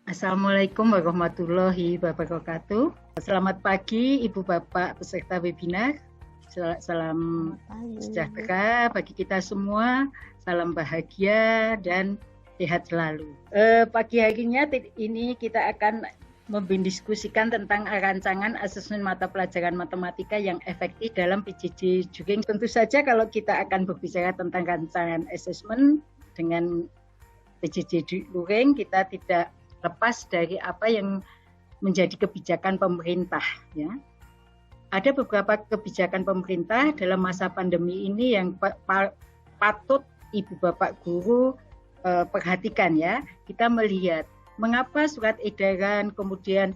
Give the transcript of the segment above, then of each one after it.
Assalamualaikum warahmatullahi wabarakatuh. Selamat pagi Ibu Bapak peserta webinar. Salam sejahtera bagi kita semua, salam bahagia dan sehat selalu. Pagi harinya ini kita akan mendiskusikan tentang rancangan asesmen mata pelajaran matematika yang efektif dalam PJJ Juring. Tentu saja kalau kita akan berbicara tentang rancangan asesmen dengan PJJ Juring, kita tidak lepas dari apa yang menjadi kebijakan pemerintah, ya. Ada beberapa kebijakan pemerintah dalam masa pandemi ini yang patut Ibu Bapak Guru perhatikan, ya. Kita melihat mengapa surat edaran, kemudian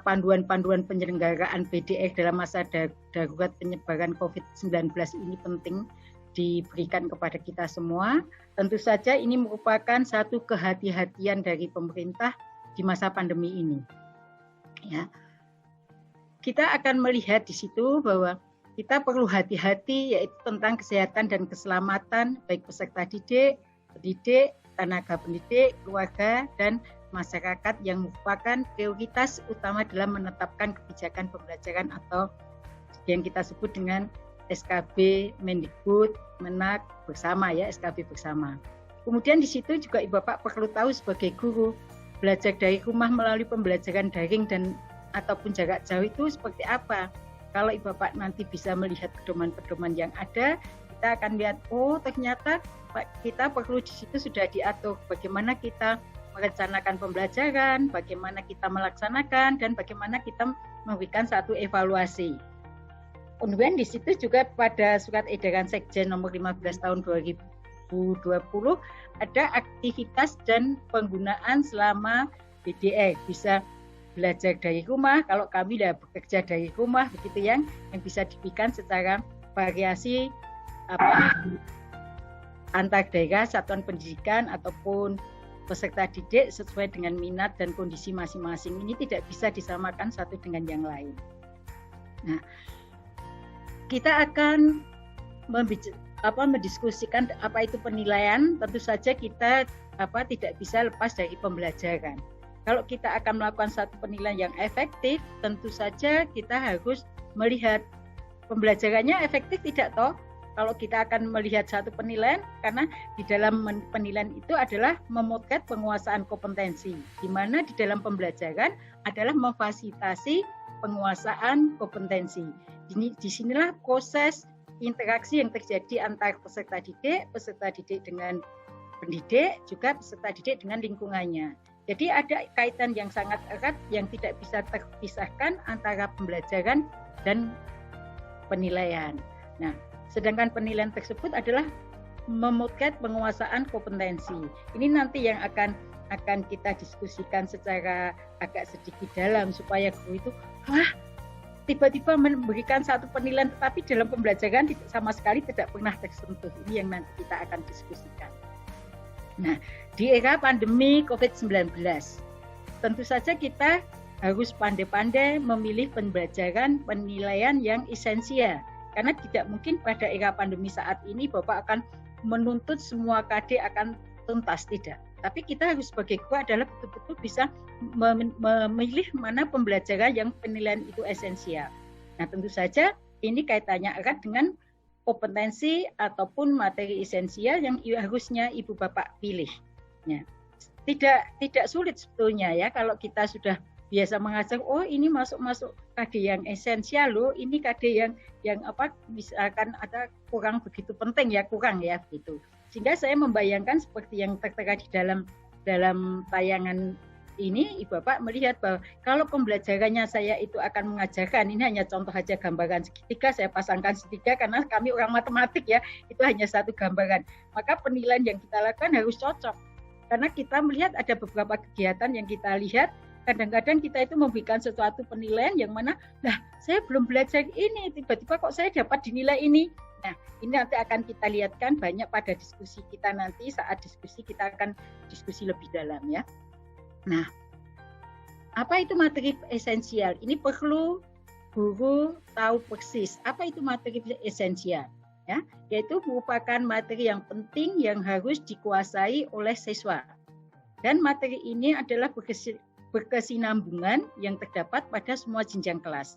panduan-panduan penyelenggaraan PDR dalam masa darurat penyebaran COVID-19 ini penting diberikan kepada kita semua. Tentu saja ini merupakan satu kehati-hatian dari pemerintah di masa pandemi ini. Ya. Kita akan melihat di situ bahwa kita perlu hati-hati, yaitu tentang kesehatan dan keselamatan baik peserta didik, pendidik, tenaga pendidik, keluarga, dan masyarakat yang merupakan prioritas utama dalam menetapkan kebijakan pembelajaran atau yang kita sebut dengan SKB Mendikbud Menak bersama, ya, SKB bersama. Kemudian di situ juga Ibu Bapak perlu tahu sebagai guru, belajar dari rumah melalui pembelajaran daring dan ataupun jarak jauh itu seperti apa. Kalau Ibu Bapak nanti bisa melihat pedoman-pedoman yang ada, kita akan lihat, oh ternyata kita perlu di situ sudah diatur bagaimana kita merencanakan pembelajaran, bagaimana kita melaksanakan, dan bagaimana kita memberikan satu evaluasi. Kemudian di situ juga pada surat edaran Sekjen nomor 15 tahun 2020 ada aktivitas dan penggunaan selama PDR. Bisa belajar dari rumah, kalau kami sudah bekerja dari rumah, begitu yang bisa diberikan secara variasi antar daerah, satuan pendidikan ataupun peserta didik sesuai dengan minat dan kondisi masing-masing. Ini tidak bisa disamakan satu dengan yang lain. Nah, kita akan mendiskusikan apa itu penilaian. Tentu saja kita tidak bisa lepas dari pembelajaran. Kalau kita akan melakukan satu penilaian yang efektif, tentu saja kita harus melihat pembelajarannya efektif tidak toh. Kalau kita akan melihat satu penilaian, karena di dalam penilaian itu adalah memotret penguasaan kompetensi, di mana di dalam pembelajaran adalah memfasilitasi penguasaan kompetensi. Disinilah proses interaksi yang terjadi antara peserta didik dengan pendidik, juga peserta didik dengan lingkungannya. Jadi ada kaitan yang sangat erat yang tidak bisa terpisahkan antara pembelajaran dan penilaian. Nah, sedangkan penilaian tersebut adalah memotret penguasaan kompetensi. Ini nanti yang akan kita diskusikan secara agak sedikit dalam supaya guru itu tiba-tiba memberikan satu penilaian tetapi dalam pembelajaran sama sekali tidak pernah tersentuh. Ini yang nanti kita akan diskusikan. Nah, di era pandemi COVID-19 tentu saja kita harus pandai-pandai memilih pembelajaran penilaian yang esensial. Karena tidak mungkin pada era pandemi saat ini Bapak akan menuntut semua KD akan tuntas, tidak. Tapi kita harus sebagai guru adalah betul-betul bisa memilih mana pembelajaran yang penilaian itu esensial. Nah, tentu saja ini kaitannya erat dengan kompetensi ataupun materi esensial yang harusnya Ibu Bapak pilih. Ya. Tidak sulit sebetulnya, ya, kalau kita sudah biasa mengajar, oh ini masuk KD yang esensial loh, ini KD yang misalkan ada kurang begitu penting, ya kurang, ya begitu. Sehingga saya membayangkan seperti yang tertera di dalam tayangan ini, Ibu Bapak melihat bahwa kalau pembelajarannya saya itu akan mengajarkan, ini hanya contoh aja gambaran segitiga, saya pasangkan segitiga karena kami orang matematik, ya, itu hanya satu gambaran. Maka penilaian yang kita lakukan harus cocok. Karena kita melihat ada beberapa kegiatan yang kita lihat, kadang-kadang kita itu memberikan sesuatu penilaian yang mana, saya belum belajar ini, tiba-tiba kok saya dapat dinilai ini. Nah, ini nanti akan kita lihatkan banyak pada diskusi kita nanti, saat diskusi kita akan diskusi lebih dalam, ya. Nah, apa itu materi esensial? Ini perlu guru tahu persis apa itu materi esensial, ya, yaitu merupakan materi yang penting yang harus dikuasai oleh siswa. Dan materi ini adalah berkesinambungan yang terdapat pada semua jenjang kelas.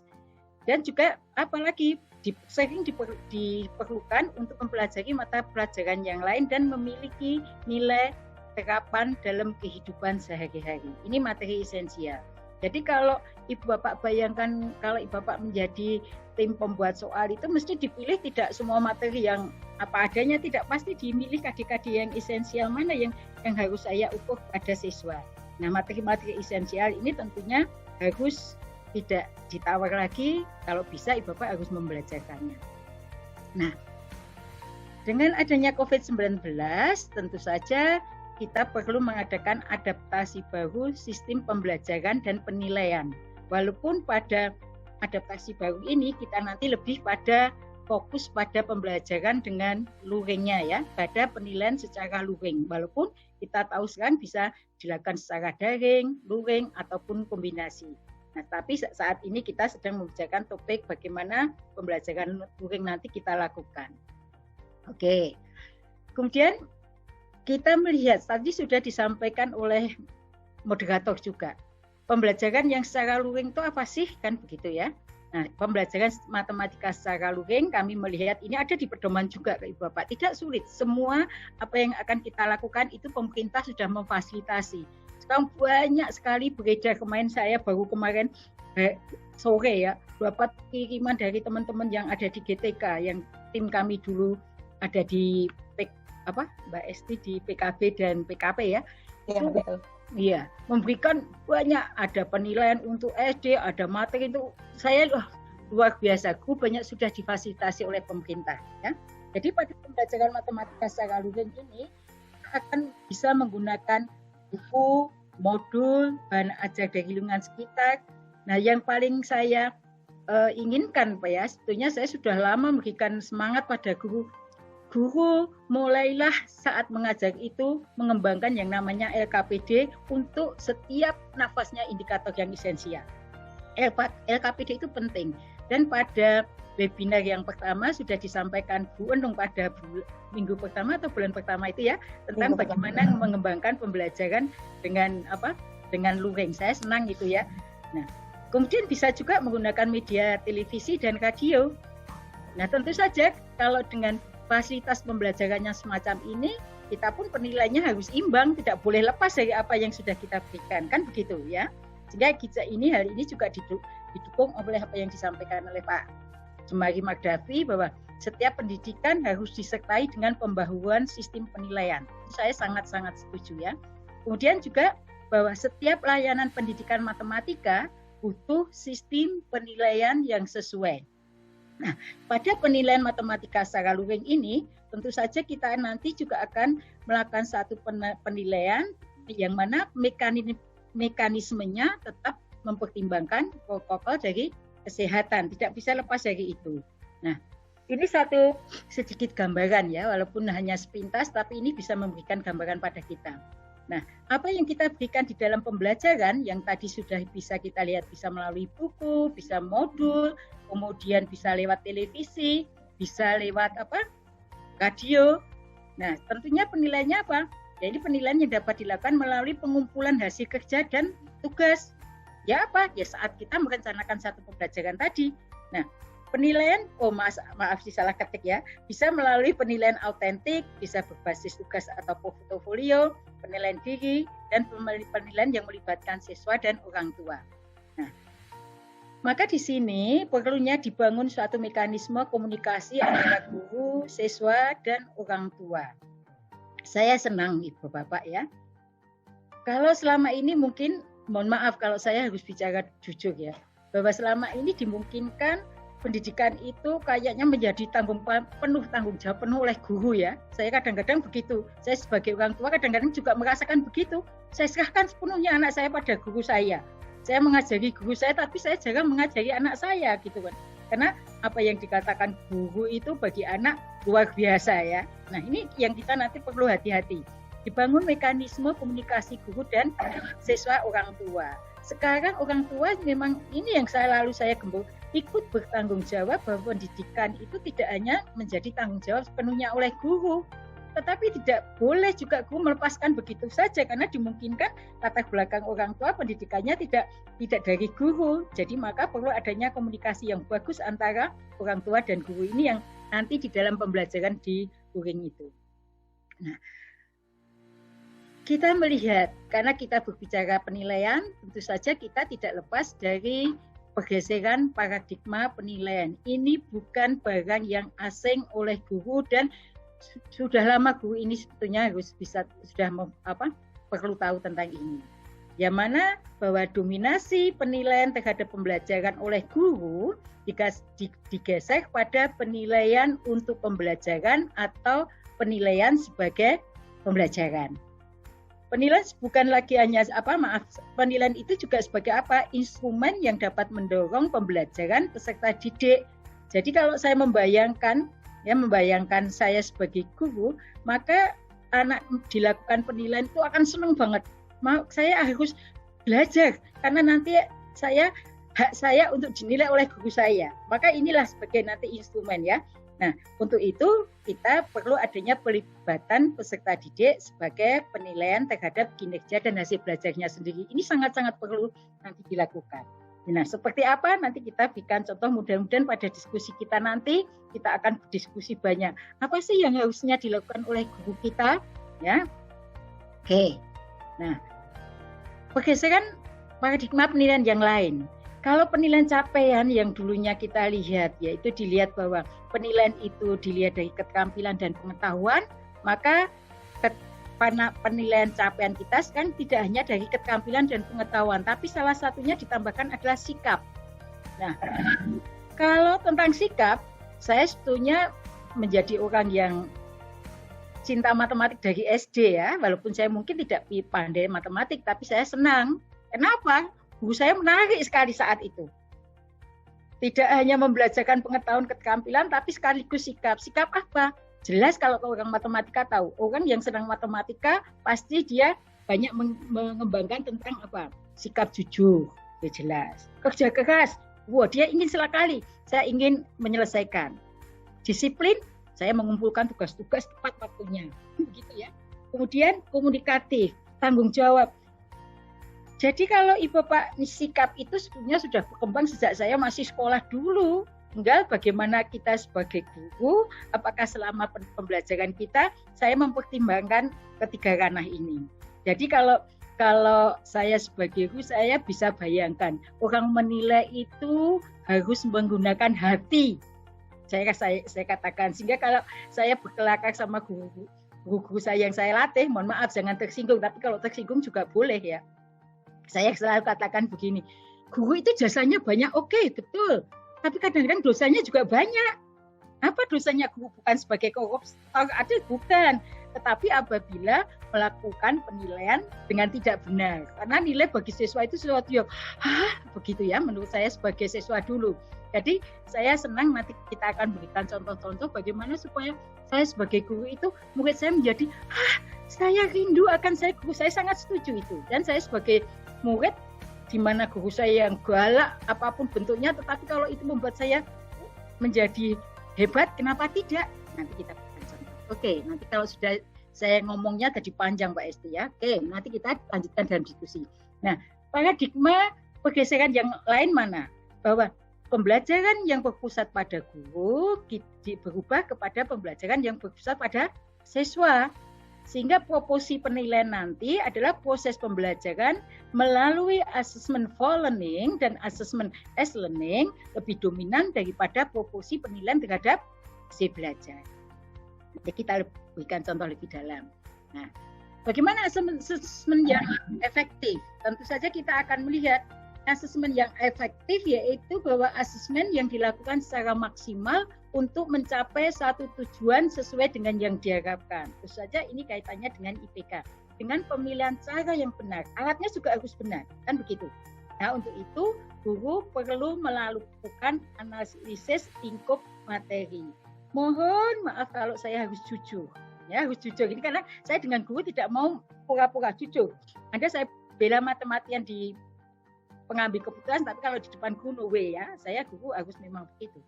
Dan juga apalagi sering diperlukan untuk mempelajari mata pelajaran yang lain dan memiliki nilai terapan dalam kehidupan sehari-hari. Ini materi esensial. Jadi kalau Ibu Bapak bayangkan kalau Ibu Bapak menjadi tim pembuat soal itu mesti dipilih tidak semua materi yang apa adanya, tidak, pasti dimilih adik-adik yang esensial mana yang harus saya ukur pada siswa. Nah, materi-materi esensial ini tentunya harus tidak ditawar lagi, kalau bisa Ibu Bapak harus membelajarkannya. Nah, dengan adanya COVID-19 tentu saja kita perlu mengadakan adaptasi baru sistem pembelajaran dan penilaian. Walaupun pada adaptasi baru ini kita nanti lebih pada fokus pada pembelajaran dengan luringnya ya, pada penilaian secara luring. Walaupun kita tahu sekarang bisa dilakukan secara daring, luring ataupun kombinasi. Nah, tapi saat ini kita sedang membicarakan topik bagaimana pembelajaran luring nanti kita lakukan. Oke. Kemudian kita melihat, tadi sudah disampaikan oleh moderator juga, pembelajaran yang secara luring itu apa sih? Kan begitu ya. Nah, pembelajaran matematika secara luring kami melihat ini ada di pedoman juga Ibu Bapak. Tidak sulit, semua apa yang akan kita lakukan itu pemerintah sudah memfasilitasi. Sekarang banyak sekali beredar, saya baru kemarin sore ya, dapat kiriman dari teman-teman yang ada di GTK, yang tim kami dulu ada di Mbak Esti di PKB dan PKP ya. Iya, betul. Iya, memberikan banyak, ada penilaian untuk SD, ada materi itu saya luar biasa. Banyak sudah difasilitasi oleh pemerintah ya. Jadi pada pembelajaran matematika secara luring ini akan bisa menggunakan buku, modul, bahan ajar dari lingkungan sekitar. Nah, yang paling saya inginkan Pak ya, sebetulnya saya sudah lama memberikan semangat pada guru mulailah saat mengajar itu mengembangkan yang namanya LKPD untuk setiap nafasnya indikator yang esensial. LKPD itu penting. Dan pada webinar yang pertama sudah disampaikan Bu Enung pada minggu pertama atau bulan pertama itu ya, tentang bagaimana mengembangkan pembelajaran dengan luring. Saya senang itu ya. Nah, kemudian bisa juga menggunakan media televisi dan radio. Nah, tentu saja kalau dengan fasilitas pembelajarannya semacam ini, kita pun penilaiannya harus imbang, tidak boleh lepas dari apa yang sudah kita berikan, kan begitu ya. Sehingga hal ini juga didukung oleh apa yang disampaikan oleh Pak Jemari Magdafi, bahwa setiap pendidikan harus disertai dengan pembaharuan sistem penilaian. Saya sangat-sangat setuju ya. Kemudian juga bahwa setiap layanan pendidikan matematika butuh sistem penilaian yang sesuai. Nah, pada penilaian matematika secara luring ini, tentu saja kita nanti juga akan melakukan satu penilaian yang mana mekanismenya tetap mempertimbangkan protokol dari kesehatan, tidak bisa lepas dari itu. Nah, ini satu sedikit gambaran ya, walaupun hanya sepintas, tapi ini bisa memberikan gambaran pada kita. Nah, apa yang kita berikan di dalam pembelajaran yang tadi sudah bisa kita lihat, bisa melalui buku, bisa modul, kemudian bisa lewat televisi, bisa lewat radio. Nah, tentunya penilaiannya apa? Jadi penilaian yang dapat dilakukan melalui pengumpulan hasil kerja dan tugas. Ya apa? Ya saat kita merencanakan satu pembelajaran tadi. Nah, penilaian, maaf sih salah ketik ya, bisa melalui penilaian autentik, bisa berbasis tugas atau portofolio, penilaian diri, dan penilaian yang melibatkan siswa dan orang tua. Nah, maka di sini perlunya dibangun suatu mekanisme komunikasi antara guru, siswa, dan orang tua. Saya senang Ibu Bapak ya. Kalau selama ini mungkin, mohon maaf kalau saya harus bicara jujur ya, bahwa selama ini dimungkinkan pendidikan itu kayaknya menjadi tanggung jawab penuh oleh guru ya. Saya kadang-kadang begitu. Saya sebagai orang tua kadang-kadang juga merasakan begitu. Saya serahkan sepenuhnya anak saya pada guru saya. Saya mengajari guru saya, tapi saya jarang mengajari anak saya gitu kan. Karena apa yang dikatakan guru itu bagi anak luar biasa ya. Nah, ini yang kita nanti perlu hati-hati. Dibangun mekanisme komunikasi guru dan siswa orang tua. Sekarang orang tua memang ini yang saya gembur, ikut bertanggung jawab bahwa pendidikan itu tidak hanya menjadi tanggung jawab sepenuhnya oleh guru, tetapi tidak boleh juga guru melepaskan begitu saja karena dimungkinkan latar belakang orang tua pendidikannya tidak dari guru. Jadi maka perlu adanya komunikasi yang bagus antara orang tua dan guru ini yang nanti di dalam pembelajaran di luring itu. Nah, kita melihat karena kita berbicara penilaian, tentu saja kita tidak lepas dari pergeseran paradigma penilaian. Ini bukan barang yang asing oleh guru dan sudah lama guru ini sebetulnya perlu tahu tentang ini. Yang mana bahwa dominasi penilaian terhadap pembelajaran oleh guru digeser pada penilaian untuk pembelajaran atau penilaian sebagai pembelajaran. Penilaian bukan lagi hanya penilaian itu juga sebagai instrumen yang dapat mendorong pembelajaran peserta didik. Jadi kalau saya membayangkan saya sebagai guru, maka anak dilakukan penilaian itu akan senang banget. Saya harus belajar karena nanti hak saya untuk dinilai oleh guru saya. Maka inilah sebagai nanti instrumen ya. Nah, untuk itu kita perlu adanya pelibatan peserta didik sebagai penilaian terhadap kinerja dan hasil belajarnya sendiri. Ini sangat-sangat perlu nanti dilakukan. Nah, seperti apa? Nanti kita berikan contoh, mudah-mudahan pada diskusi kita nanti kita akan berdiskusi banyak. Apa sih yang harusnya dilakukan oleh guru kita? Ya, oke. Nah, pergeseran paradigma penilaian yang lain. Kalau penilaian capaian yang dulunya kita lihat, yaitu dilihat bahwa penilaian itu dilihat dari keterampilan dan pengetahuan, maka penilaian capaian kita kan tidak hanya dari keterampilan dan pengetahuan, tapi salah satunya ditambahkan adalah sikap. Nah, kalau tentang sikap, saya sebetulnya menjadi orang yang cinta matematik dari SD ya, walaupun saya mungkin tidak pandai matematik, tapi saya senang. Kenapa? Guru saya menarik sekali saat itu. Tidak hanya membelajarkan pengetahuan keterampilan, tapi sekaligus sikap. Sikap apa? Jelas kalau orang matematika tahu. Orang yang senang matematika, pasti dia banyak mengembangkan tentang sikap jujur. Ya jelas. Kerja keras. Wah, dia ingin sekali. Saya ingin menyelesaikan. Disiplin, saya mengumpulkan tugas-tugas tepat waktunya. Begitu ya. Kemudian komunikatif, tanggung jawab. Jadi kalau Ibu Pak sikap itu sebenarnya sudah berkembang sejak saya masih sekolah dulu. Tinggal bagaimana kita sebagai guru, apakah selama pembelajaran kita saya mempertimbangkan ketiga ranah ini. Jadi kalau saya sebagai guru, saya bisa bayangkan orang menilai itu harus menggunakan hati. Saya katakan, sehingga kalau saya berkelakar sama guru saya yang saya latih, mohon maaf jangan tersinggung, tapi kalau tersinggung juga boleh ya. Saya selalu katakan begini, guru itu jasanya banyak, oke, betul. Tapi kadang-kadang dosanya juga banyak. Apa dosanya guru? Bukan sebagai koruptor, ada bukan. Tetapi apabila melakukan penilaian dengan tidak benar. Karena nilai bagi siswa itu sesuatu yang, begitu ya, menurut saya sebagai siswa dulu. Jadi saya senang nanti kita akan berikan contoh-contoh bagaimana supaya saya sebagai guru itu, murid saya menjadi, saya rindu akan saya guru. Saya sangat setuju itu. Dan saya sebagai murid, di mana guru saya yang galak apapun bentuknya, tetapi kalau itu membuat saya menjadi hebat, kenapa tidak? Nanti kita berikan contoh. Oke, nanti kalau sudah saya ngomongnya tadi panjang Mbak Esti ya. Oke, nanti kita lanjutkan dalam diskusi. Nah, paradigma pergeseran yang lain mana? Bahwa pembelajaran yang berpusat pada guru berubah kepada pembelajaran yang berpusat pada siswa. Sehingga proporsi penilaian nanti adalah proses pembelajaran melalui assessment for learning dan assessment as learning lebih dominan daripada proporsi penilaian terhadap hasil belajar. Jadi kita berikan contoh lebih dalam. Nah, bagaimana assessment yang efektif? Tentu saja kita akan melihat assessment yang efektif yaitu bahwa assessment yang dilakukan secara maksimal untuk mencapai satu tujuan sesuai dengan yang diharapkan. Tentu saja ini kaitannya dengan IPK. Dengan pemilihan cara yang benar. Alatnya juga harus benar, kan begitu. Nah, untuk itu guru perlu melakukan analisis lingkup materi. Mohon maaf kalau saya harus jujur. Ya, harus jujur. Ini karena saya dengan guru tidak mau pura-pura jujur. Ada saya bela mati-matian di pengambil keputusan, tapi kalau di depan guru no way ya. Saya guru harus memang begitu.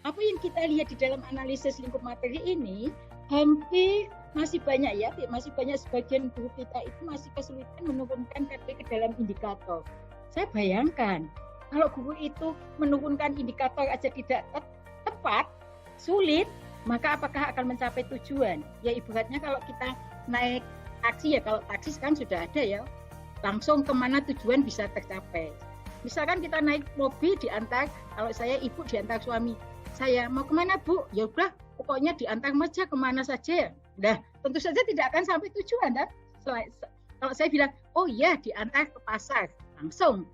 Apa yang kita lihat di dalam analisis lingkup materi ini, hampir masih banyak ya, masih banyak sebagian guru kita itu masih kesulitan menurunkan KD ke dalam indikator. Saya bayangkan kalau guru itu menurunkan indikator aja tidak tepat, sulit, maka apakah akan mencapai tujuan? Ya ibaratnya kalau kita naik taksi ya, kalau taksi kan sudah ada ya, langsung kemana tujuan bisa tercapai. Misalkan kita naik mobil diantar, kalau saya ibu diantar suami, saya mau kemana Bu? Ya udah, pokoknya diantar saja kemana saja. Nah, tentu saja tidak akan sampai tujuan. Dan kalau saya bilang, oh ya diantar ke pasar, langsung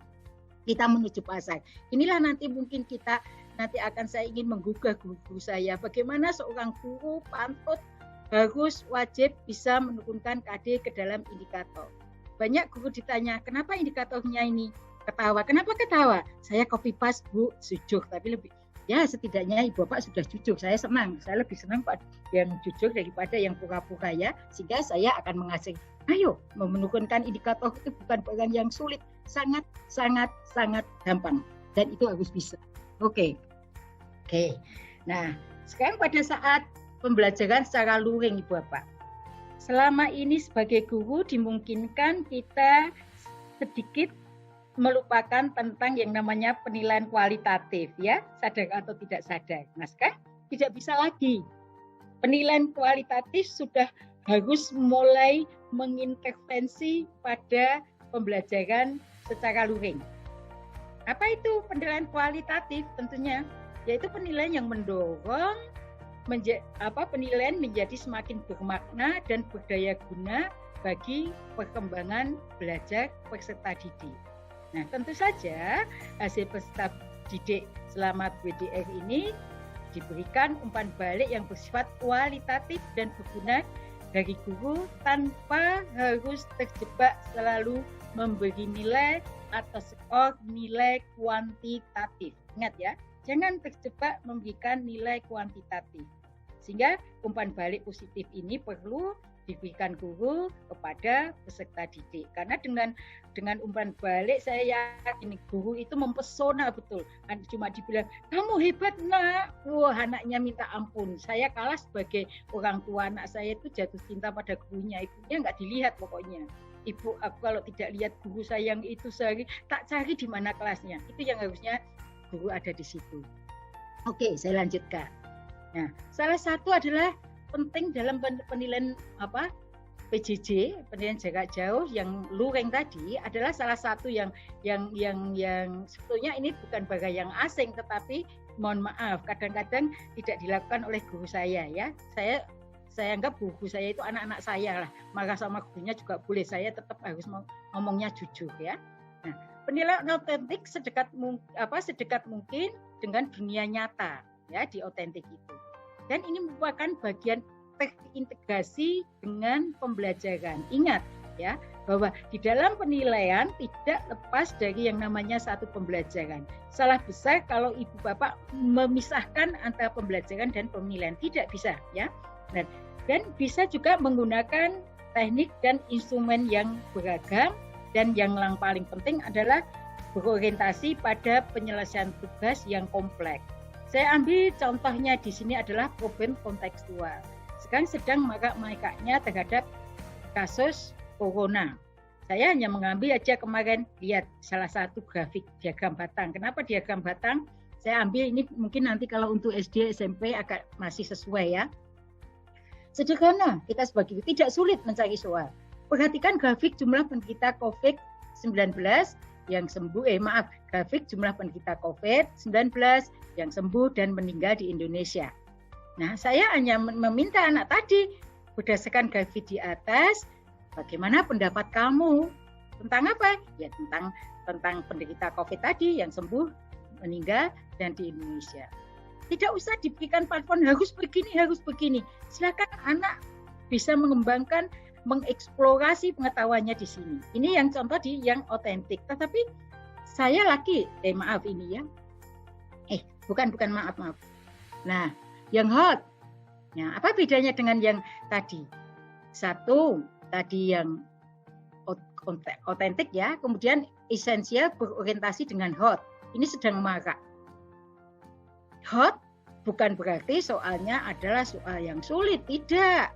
kita menuju pasar. Inilah nanti mungkin kita nanti akan saya ingin menggugah guru saya. Bagaimana seorang guru pantut harus wajib bisa menurunkan KD ke dalam indikator. Banyak guru ditanya, kenapa indikatornya ini ketawa? Kenapa ketawa? Saya copy paste Bu, jujur, tapi lebih ya setidaknya ibu bapak sudah jujur. Saya senang, saya lebih senang pada yang jujur daripada yang pura-pura ya. Sehingga saya akan mengajak, ayo menurunkan indikator itu bukan barang yang sulit, sangat gampang dan itu harus bisa. Oke. Nah, sekarang pada saat pembelajaran secara luring ibu bapak, selama ini sebagai guru dimungkinkan kita sedikit melupakan tentang yang namanya penilaian kualitatif ya, sadar atau tidak sadar. Nah sekarang tidak bisa lagi. Penilaian kualitatif sudah harus mulai mengintervensi pada pembelajaran secara luring. Apa itu penilaian kualitatif? Tentunya yaitu penilaian yang mendorong penilaian menjadi semakin bermakna dan berdaya guna bagi perkembangan belajar peserta didik. Nah, tentu saja hasil peserta didik selama BDR ini diberikan umpan balik yang bersifat kualitatif dan berguna dari guru tanpa harus terjebak selalu memberi nilai atau skor nilai kuantitatif. Ingat ya, jangan terjebak memberikan nilai kuantitatif. Sehingga umpan balik positif ini perlu diberikan guru kepada peserta didik. Karena dengan umpan balik saya yakin guru itu mempesona betul. Cuma dibilang, kamu hebat nak. Wah, anaknya minta ampun. Saya kalah sebagai orang tua, anak saya itu jatuh cinta pada gurunya. Ibunya nggak dilihat pokoknya. Ibu aku kalau tidak lihat guru saya yang itu sehari, tak cari di mana kelasnya. Itu yang harusnya guru ada di situ. Oke, saya lanjutkan. Nah, salah satu adalah penting dalam penilaian PJJ, penilaian jarak jauh yang luring tadi adalah salah satu yang sebetulnya ini bukan barang yang asing, tetapi mohon maaf kadang-kadang tidak dilakukan oleh guru saya ya. Saya anggap guru saya itu anak-anak saya lah, marah sama gurunya juga boleh, saya tetap harus ngomongnya jujur ya. Nah, penilaian otentik sedekat mungkin dengan dunia nyata ya, di otentik itu. Dan ini merupakan bagian terintegrasi dengan pembelajaran. Ingat ya, bahwa di dalam penilaian tidak lepas dari yang namanya satu pembelajaran. Salah besar kalau ibu bapak memisahkan antara pembelajaran dan penilaian, tidak bisa ya. Dan bisa juga menggunakan teknik dan instrumen yang beragam, dan yang paling penting adalah berorientasi pada penyelesaian tugas yang kompleks. Saya ambil contohnya di sini adalah problem kontekstual. Sekarang sedang marak-maraknya terhadap kasus corona. Saya hanya mengambil aja kemarin, lihat salah satu grafik diagram batang. Kenapa diagram batang? Saya ambil ini mungkin nanti kalau untuk SD, SMP agak masih sesuai ya. Sederhana, kita sebagai tidak sulit mencari soal. Perhatikan grafik jumlah penderita COVID-19 yang sembuh, grafik jumlah penderita COVID-19 yang sembuh dan meninggal di Indonesia. Nah, saya hanya meminta anak tadi berdasarkan grafik di atas, bagaimana pendapat kamu tentang apa? Ya tentang penderita COVID tadi yang sembuh, meninggal dan di Indonesia. Tidak usah diberikan platform harus begini. Silakan anak bisa mengembangkan, mengeksplorasi pengetahuannya di sini. Ini yang contoh di yang otentik. Tetapi saya maaf. Nah, yang hot. Nah, apa bedanya dengan yang tadi? Satu, tadi yang otentik ya, kemudian esensial berorientasi dengan hot. Ini sedang marak. Hot Bukan berarti soalnya adalah soal yang sulit, tidak.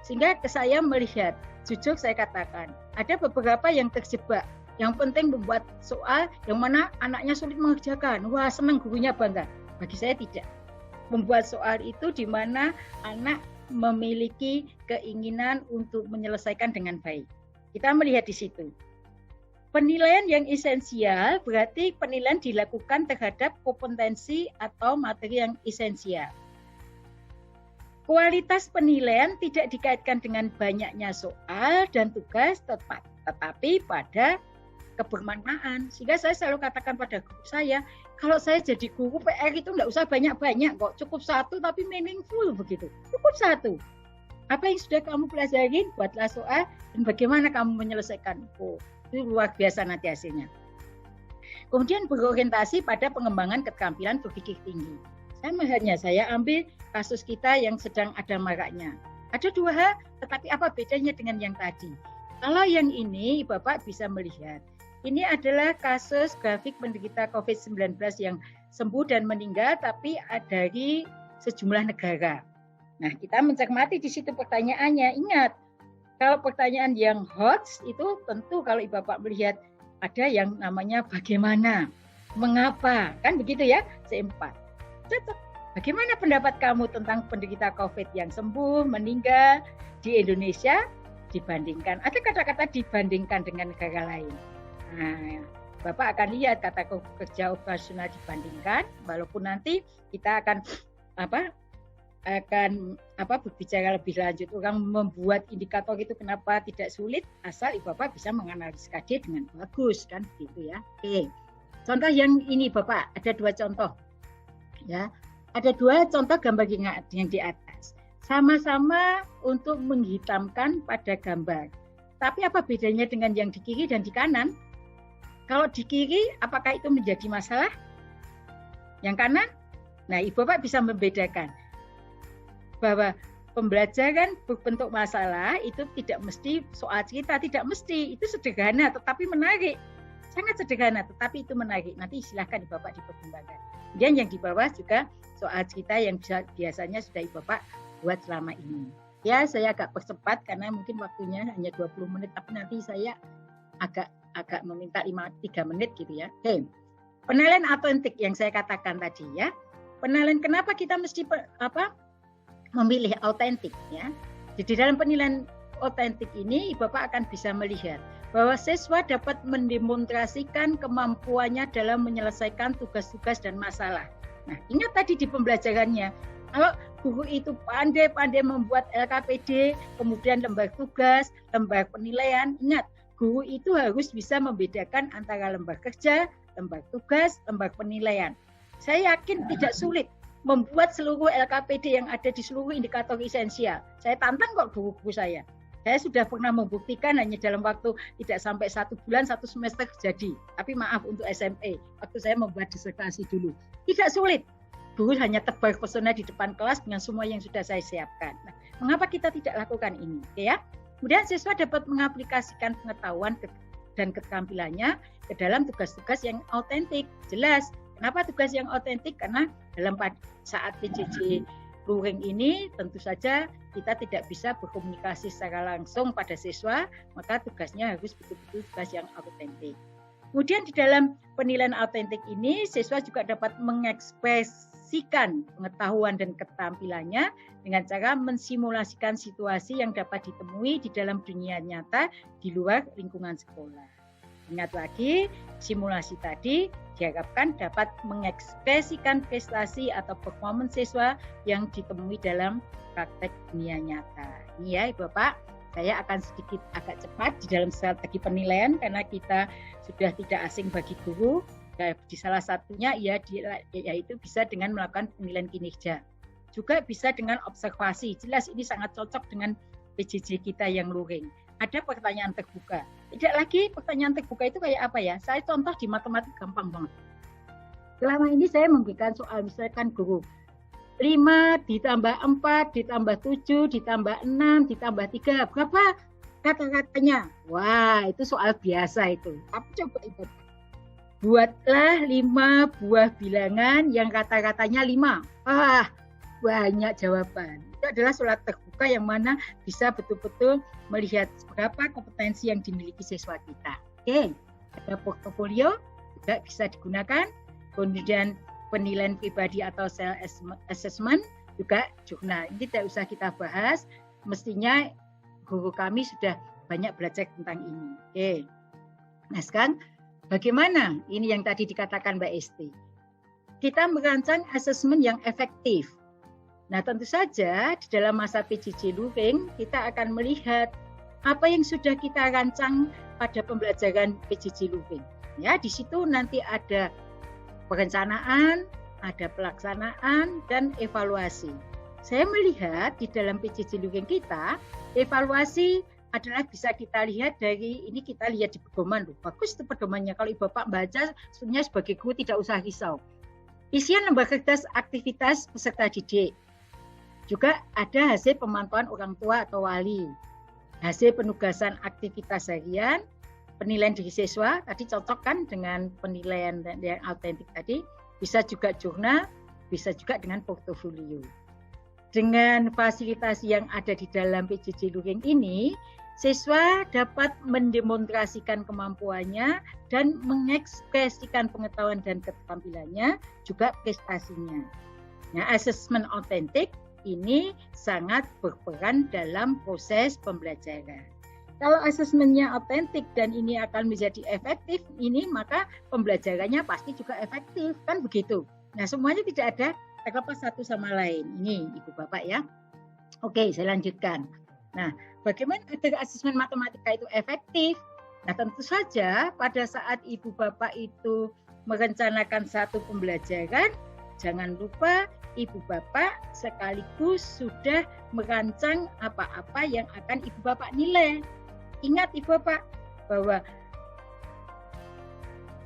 Sehingga saya melihat, jujur saya katakan, ada beberapa yang terjebak. Yang penting membuat soal yang mana anaknya sulit mengerjakan. Wah, senang gurunya bangga. Bagi saya tidak. Membuat soal itu di mana anak memiliki keinginan untuk menyelesaikan dengan baik. Kita melihat di situ. Penilaian yang esensial berarti penilaian dilakukan terhadap kompetensi atau materi yang esensial. Kualitas penilaian tidak dikaitkan dengan banyaknya soal dan tugas tetapi pada kebermanfaatan. Sehingga saya selalu katakan pada guru saya, kalau saya jadi guru PR itu nggak usah banyak-banyak kok, cukup satu tapi meaningful begitu. Cukup satu. Apa yang sudah kamu pelajari, buatlah soal dan bagaimana kamu menyelesaikan. Itu luar biasa nanti hasilnya. Kemudian berorientasi pada pengembangan keterampilan berpikir tinggi. Saya melihatnya, saya ambil kasus kita yang sedang ada maraknya. Ada 2 hal, tetapi apa bedanya dengan yang tadi? Kalau yang ini, Bapak bisa melihat. Ini adalah kasus grafik penderita COVID-19 yang sembuh dan meninggal, tapi dari sejumlah negara. Nah, kita mencermati di situ pertanyaannya. Ingat, kalau pertanyaan yang hot itu tentu kalau Bapak melihat ada yang namanya bagaimana, mengapa, kan begitu ya, C4. Cocok. Bagaimana pendapat kamu tentang penderita COVID yang sembuh, meninggal di Indonesia dibandingkan, ada kata-kata dibandingkan dengan negara lain. Nah, Bapak akan lihat kata kerja operasional dibandingkan, walaupun nanti kita akan berbicara lebih lanjut. Orang membuat indikator itu kenapa tidak sulit, asal Bapak bisa menganalisis dia dengan bagus, kan gitu ya. Oke. Contoh yang ini Bapak, ada 2 contoh. Ya. Ada 2 contoh gambar yang di atas. Sama-sama untuk menghitamkan pada gambar. Tapi apa bedanya dengan yang di kiri dan di kanan? Kalau di kiri, apakah itu menjadi masalah? Yang kanan? Nah, Bapak bisa membedakan bahwa pembelajaran berbentuk masalah itu tidak mesti soal cerita, tidak mesti. Itu sederhana tetapi menarik. Sangat sederhana tetapi itu menarik. Nanti silakan Bapak dipertimbangkan. Kemudian yang di bawah juga soal cerita yang biasanya sudah Bapak buat selama ini. Ya, saya agak percepat karena mungkin waktunya hanya 20 menit, tapi nanti saya agak meminta 3 menit gitu ya. Oke. Penilaian autentik yang saya katakan tadi ya. Penilaian kenapa kita mesti memilih autentik ya. Di dalam penilaian autentik ini Bapak akan bisa melihat bahwa siswa dapat mendemonstrasikan kemampuannya dalam menyelesaikan tugas-tugas dan masalah. Nah, ingat tadi di pembelajarannya, kalau guru itu pandai-pandai membuat LKPD, kemudian lembar tugas, lembar penilaian, ingat, guru itu harus bisa membedakan antara lembar kerja, lembar tugas, lembar penilaian. Saya yakin tidak sulit membuat seluruh LKPD yang ada di seluruh indikator esensial. Saya tantang kok guru-guru saya. Saya sudah pernah membuktikan hanya dalam waktu tidak sampai 1 bulan, 1 semester jadi. Tapi maaf untuk SMP, waktu saya membuat disertasi dulu. Tidak sulit. Guru hanya tebar pesona di depan kelas dengan semua yang sudah saya siapkan. Nah, mengapa kita tidak lakukan ini? Oke ya. Kemudian siswa dapat mengaplikasikan pengetahuan dan keterampilannya ke dalam tugas-tugas yang autentik. Jelas. Kenapa tugas yang autentik? Karena dalam saat PJJ luring ini tentu saja kita tidak bisa berkomunikasi secara langsung pada siswa, maka tugasnya harus betul-betul tugas yang autentik. Kemudian di dalam penilaian autentik ini, siswa juga dapat mengekspresikan pengetahuan dan keterampilannya dengan cara mensimulasikan situasi yang dapat ditemui di dalam dunia nyata di luar lingkungan sekolah. Ingat lagi, simulasi tadi diharapkan dapat mengekspresikan prestasi atau performance siswa yang ditemui dalam praktek dunia nyata. Ini ya Bapak, saya akan sedikit agak cepat di dalam strategi penilaian karena kita sudah tidak asing bagi guru. Di salah satunya yaitu bisa dengan melakukan penilaian kinerja. Juga bisa dengan observasi. Jelas ini sangat cocok dengan PJJ kita yang luring. Ada pertanyaan terbuka. Tidak lagi pertanyaan terbuka itu kayak apa ya? Saya contoh di matematik gampang banget. Selama ini saya memberikan soal misalkan guru 5 ditambah 4 ditambah 7 ditambah 6 ditambah 3. Berapa kata-katanya? Wah, itu soal biasa itu. Tapi coba itu. buatlah 5 buah bilangan yang kata-katanya 5. Wah, banyak jawaban. Itu adalah surat terbuka yang mana bisa betul-betul melihat berapa kompetensi yang dimiliki siswa kita. Oke, ada portofolio juga bisa digunakan. Kemudian penilaian pribadi atau self assessment juga jurnal. Ini tidak usah kita bahas. Mestinya guru kami sudah banyak belajar tentang ini. Oke. Nah sekarang bagaimana? Ini yang tadi dikatakan Mbak Esti. Kita merancang asesmen yang efektif. Nah tentu saja di dalam masa PJJ Luring kita akan melihat apa yang sudah kita rancang pada pembelajaran PJJ Luring. Ya, di situ nanti ada perencanaan, ada pelaksanaan, dan evaluasi. Saya melihat di dalam PJJ Luring kita, evaluasi adalah bisa kita lihat dari, ini kita lihat di pedoman. Bagus itu pedomannya, kalau Ibu Bapak baca, sebenarnya sebagai guru tidak usah risau. Isian lembar kertas aktivitas peserta didik. Juga ada hasil pemantauan orang tua atau wali. Hasil penugasan aktivitas harian, penilaian diri siswa, tadi cocok kan dengan penilaian yang autentik tadi. Bisa juga jurnal, bisa juga dengan portofolio. Dengan fasilitas yang ada di dalam PJJ Luring ini, siswa dapat mendemonstrasikan kemampuannya dan mengekspresikan pengetahuan dan keterampilannya, juga prestasinya. Nah, asesmen autentik ini sangat berperan dalam proses pembelajaran. Kalau asesmennya autentik dan ini akan menjadi efektif, ini maka pembelajarannya pasti juga efektif, kan begitu. Nah, semuanya tidak ada terlepas satu sama lain. Ini Ibu Bapak ya. Oke, saya lanjutkan. Nah, bagaimana agar asesmen matematika itu efektif? Nah, tentu saja pada saat Ibu Bapak itu merencanakan satu pembelajaran, jangan lupa Ibu Bapak sekaligus sudah merancang apa-apa yang akan Ibu Bapak nilai. Ingat Ibu Bapak bahwa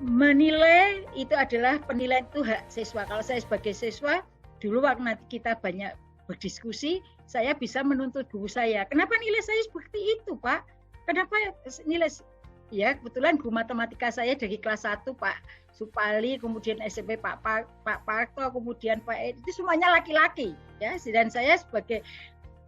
menilai itu adalah penilaian itu hak siswa. Kalau saya sebagai siswa, dulu waktu nanti kita banyak berdiskusi, saya bisa menuntut guru saya. Kenapa nilai saya seperti itu, Pak? Kenapa nilai, ya kebetulan guru matematika saya dari kelas 1 Pak Supali, kemudian SMP Pak Parto, kemudian Pak Ed, itu semuanya laki-laki ya. Dan saya sebagai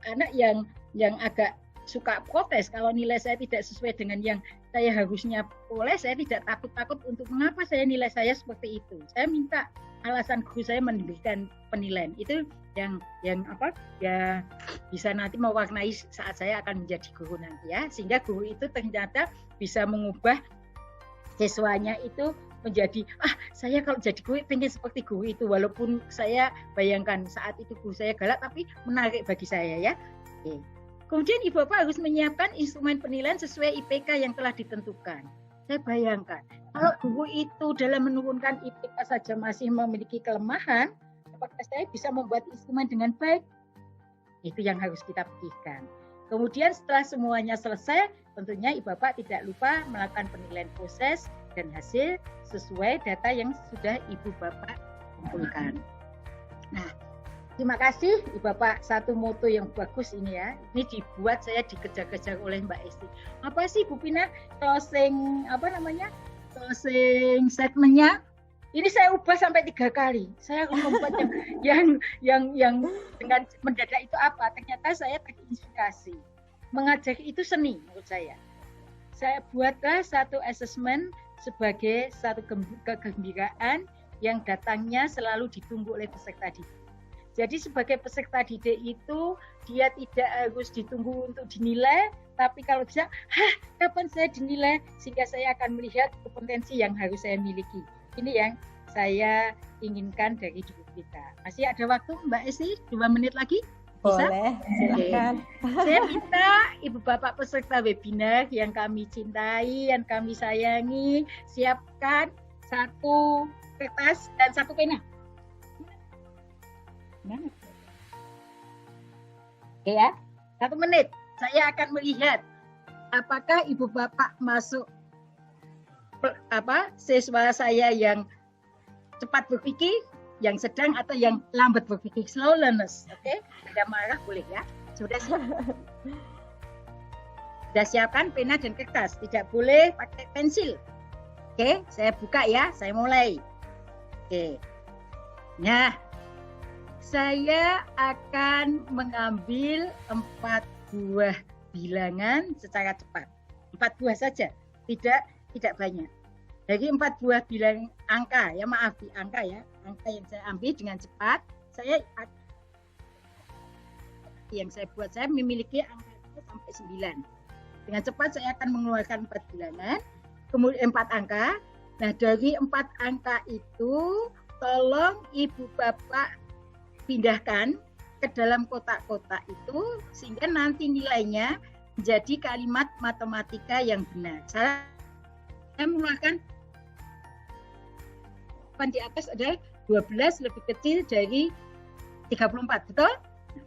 anak yang agak suka protes kalau nilai saya tidak sesuai dengan yang saya harusnya boleh, saya tidak takut-takut untuk mengapa saya nilai saya seperti itu. Saya minta alasan guru saya memberikan penilaian. Itu yang apa ya bisa nanti mewarnai saat saya akan menjadi guru nanti ya. Sehingga guru itu ternyata bisa mengubah siswanya itu menjadi, saya kalau jadi guru pengen seperti guru itu, walaupun saya bayangkan saat itu guru saya galak tapi menarik bagi saya ya. Oke. Kemudian Ibu Bapak harus menyiapkan instrumen penilaian sesuai IPK yang telah ditentukan. Saya bayangkan kalau guru itu dalam menurunkan IPK saja masih memiliki kelemahan, apakah saya bisa membuat instrumen dengan baik? Itu yang harus kita pikirkan. Kemudian setelah semuanya selesai, tentunya Ibu Bapak tidak lupa melakukan penilaian proses dan hasil sesuai data yang sudah Ibu Bapak kumpulkan. Nah, terima kasih Ibu Bapak, satu moto yang bagus ini ya. Ini dibuat saya dikejar-kejar oleh Mbak Esti. Apa sih Bu Pina closing closing statementnya? Ini saya ubah sampai 3 kali. Saya harus membuat yang dengan mendadak itu apa? Ternyata saya terinspirasi. Mengajar itu seni menurut saya. Saya buatlah satu asesmen sebagai satu kegembiraan yang datangnya selalu ditunggu oleh peserta didik. Jadi sebagai peserta didik itu dia tidak harus ditunggu untuk dinilai, tapi kalau bisa, kapan saya dinilai sehingga saya akan melihat kompetensi yang harus saya miliki. Ini yang saya inginkan dari diri kita. Masih ada waktu Mbak Esti, 2 menit lagi? Bisa? Boleh, silakan. Saya minta Ibu Bapak peserta webinar yang kami cintai, yang kami sayangi, siapkan 1 kertas dan 1 pena. Oke ya, 1 menit. Saya akan melihat apakah Ibu Bapak masuk siswa saya yang cepat berpikir, yang sedang atau yang lambat berpikir, slow learners. Oke, tidak marah boleh ya. Sudah siapkan pena dan kertas, tidak boleh pakai pensil. Oke, saya buka ya, saya mulai. Oke. Nah, saya akan mengambil 4 buah bilangan secara cepat. 4 buah saja, tidak banyak. Dari 4 buah bilangan angka, ya maaf di angka ya, angka yang saya ambil dengan cepat, saya memiliki angka itu sampai 9. Dengan cepat saya akan mengeluarkan 4 bilangan, kemudian 4 angka. Nah, dari 4 angka itu tolong Ibu Bapak pindahkan ke dalam kotak-kotak itu sehingga nanti nilainya menjadi kalimat matematika yang benar. Saya mengeluarkan di atas adalah 12 lebih kecil dari 34, betul?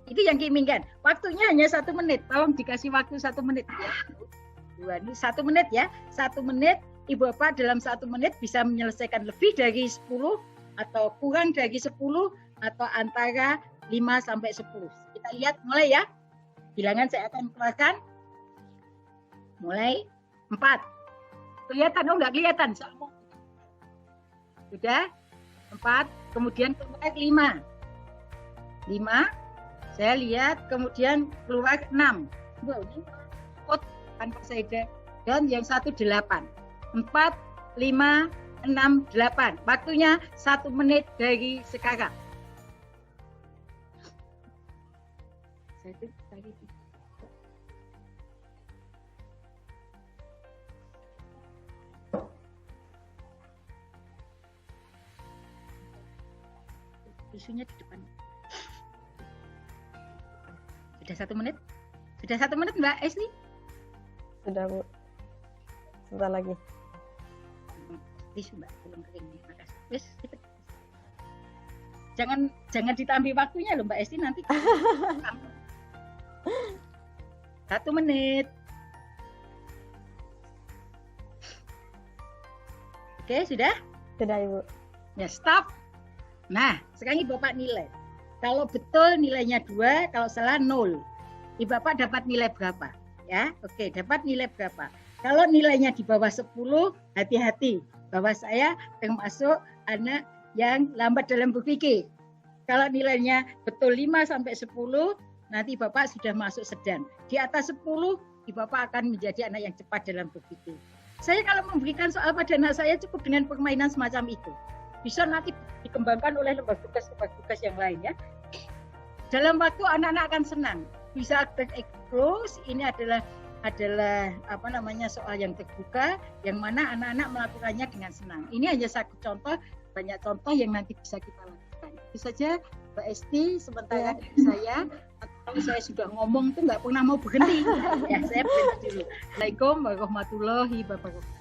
Itu yang diinginkan. Waktunya hanya 1 menit. Tolong dikasih waktu 1 menit. Ya. 1 menit ya. 1 menit, Ibu Bapak dalam 1 menit bisa menyelesaikan lebih dari 10 atau kurang dari 10 atau antara 5 sampai 10. Kita lihat mulai ya. Bilangan saya akan keluarkan. Mulai 4. Kelihatan? Oh, nggak kelihatan. Sudah 4, kemudian keluar 5. 5, saya lihat, kemudian keluar 6. Wow, ini kot tanpa saya dan yang 1 8. 4, 5, 6, 8. Waktunya 1 menit dari sekarang. Isunya di depan. Sudah 1 menit? Sudah 1 menit Mbak Esli? Sudah Bu. Sebentar lagi. Tisu Mbak, belum kering. Makasih. Wes, jangan ditambah waktunya loh Mbak Esli nanti. 1 menit. Oke, sudah? Sudah Ibu. Ya, stop. Nah, sekarang Ibu Bapak nilai. Kalau betul nilainya 2, kalau salah 0. Ibu Bapak dapat nilai berapa? Ya, oke, dapat nilai berapa? Kalau nilainya di bawah 10, hati-hati. Bahwa saya termasuk anak yang lambat dalam berpikir. Kalau nilainya betul 5 sampai 10, nanti Bapak sudah masuk sedang. Di atas 10, Ibu Bapak akan menjadi anak yang cepat dalam berpikir. Saya kalau memberikan soal pada anak saya cukup dengan permainan semacam itu. Bisa nanti dikembangkan oleh lembaga tugas yang lain ya. Dalam waktu anak-anak akan senang. Bisa terus ini adalah soal yang terbuka yang mana anak-anak melakukannya dengan senang. Ini hanya satu contoh, banyak contoh yang nanti bisa kita lakukan. Itu saja Mbak Esti, sementara saya kalau saya sudah ngomong tuh nggak pernah mau berhenti. Ya, saya berhenti dulu. Assalamualaikum warahmatullahi wabarakatuh.